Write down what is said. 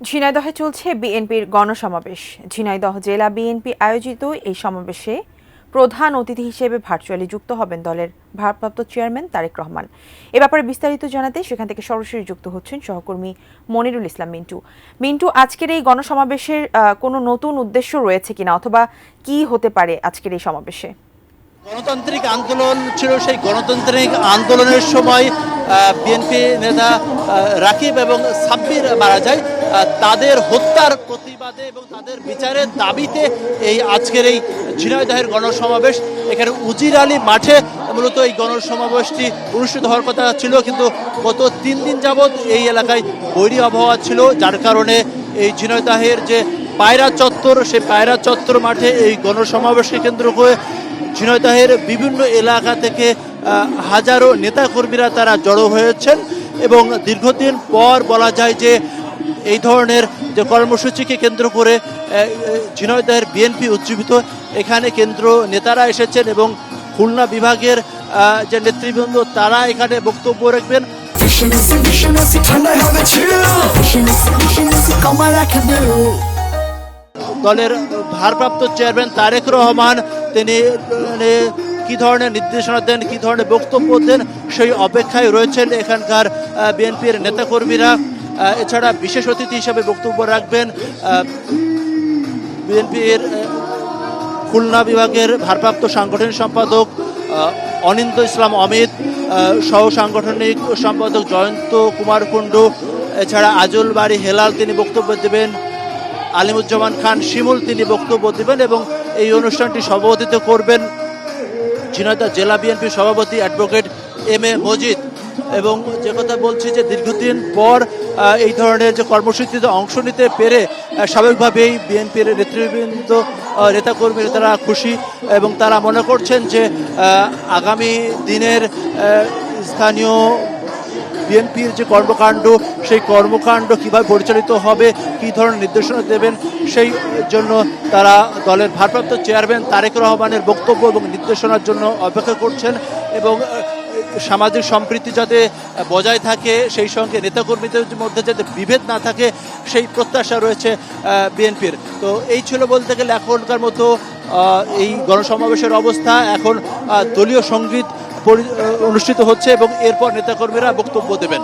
ঝিনাইদহে চলছে বিএনপির গণসমাবেশ। ঝিনাইদহ জেলা বিএনপি আয়োজিত এই সমাবেশে প্রধান অতিথি হিসেবে ভার্চুয়ালি যুক্ত হবেন দলের ভারপ্রাপ্ত চেয়ারম্যান তারেক রহমান। এ ব্যাপারে বিস্তারিত জানাতে সেখান থেকে সরাসরি যুক্ত হচ্ছেন সহকর্মী মনিরুল ইসলাম মিন্টু। আজকের এই গণসমাবেশের কোনো নতুন উদ্দেশ্য রয়েছে কিনা, অথবা কি হতে পারে আজকের এই সমাবেশে? গণতান্ত্রিক আন্দোলন ছিল, সেই গণতান্ত্রিক আন্দোলনের সময় বিএনপি নেতা রাকিব এবং সাব্বির মারা যায়। তাদের হত্যার প্রতিবাদে এবং তাদের বিচারের দাবিতে এই আজকের এই ঝিনাইদহের গণসমাবেশ। এখানে উজির আলী মাঠে মূলত এই গণসমাবেশটি অনুষ্ঠিত হওয়ার কথা ছিল, কিন্তু গত 3 দিন যাবৎ এই এলাকায় বৈরী আবহাওয়া ছিল, যার কারণে এই ঝিনাইদহের যে পায়রা চত্বর, সেই পায়রা চত্বর মাঠে এই গণসমাবেশকে কেন্দ্র করে ঝিনাইদহের বিভিন্ন এলাকা থেকে হাজারো নেতাকর্মীরা তারা জড়ো হয়েছেন এবং দীর্ঘদিন পর বলা যায় যে এই ধরনের যে কর্মসূচিকে কেন্দ্র করে ঝিনাইদহের বিএনপি উজ্জীবিত। এখানে কেন্দ্র নেতারা এসেছেন এবং খুলনা বিভাগের যে নেতৃবৃন্দ তারা এখানে বক্তব্য রাখবেন। দলের ভারপ্রাপ্ত চেয়ারম্যান তারেক রহমান তিনি কি ধরনের নির্দেশনা দেন, কি ধরনের বক্তব্য দেন, সেই অপেক্ষায় রয়েছেন এখানকার বিএনপির নেতাকর্মীরা। এছাড়া বিশেষ অতিথি হিসেবে বক্তব্য রাখবেন বিএনপির খুলনা বিভাগের ভারপ্রাপ্ত সাংগঠনিক সম্পাদক অনিন্দ ইসলাম অমিত, সহ সাংগঠনিক সম্পাদক জয়ন্ত কুমার কুণ্ডু, এছাড়া আজল বাড়ি হেলাল তিনি বক্তব্য দেবেন, আলিমুজ্জামান খান শিমুল তিনি বক্তব্য দেবেন এবং এই অনুষ্ঠানটি সভাপতিত্ব করবেন ঝিনাইদহ জেলা বিএনপির সভাপতি অ্যাডভোকেট এম এ মজিদ। এবং যে কথা বলছি যে দীর্ঘদিন পর এই ধরনের যে কর্মসূচিতে অংশ নিতে পেরে স্বাভাবিকভাবেই বিএনপির নেতৃবৃন্দ নেতাকর্মীরা তারা খুশি এবং তারা মনে করছেন যে আগামী দিনের স্থানীয় বিএনপির যে কর্মকাণ্ড, সেই কর্মকাণ্ড কীভাবে পরিচালিত হবে, কী ধরনের নির্দেশনা দেবেন, সেই জন্য তারা দলের ভারপ্রাপ্ত চেয়ারম্যান তারেক রহমানের বক্তব্য এবং নির্দেশনার জন্য অপেক্ষা করছেন এবং সামাজিক সম্প্রীতি যাতে বজায় থাকে, সেই সঙ্গে নেতাকর্মীদের মধ্যে যাতে বিভেদ না থাকে, সেই প্রত্যাশা রয়েছে বিএনপির। তো এই ছিল বলতে গেলে এখনকার মতো এই গণসমাবেশের অবস্থা। এখন দলীয় সঙ্গীত অনুষ্ঠিত হচ্ছে এবং এরপর নেতাকর্মীরা বক্তব্য দেবেন।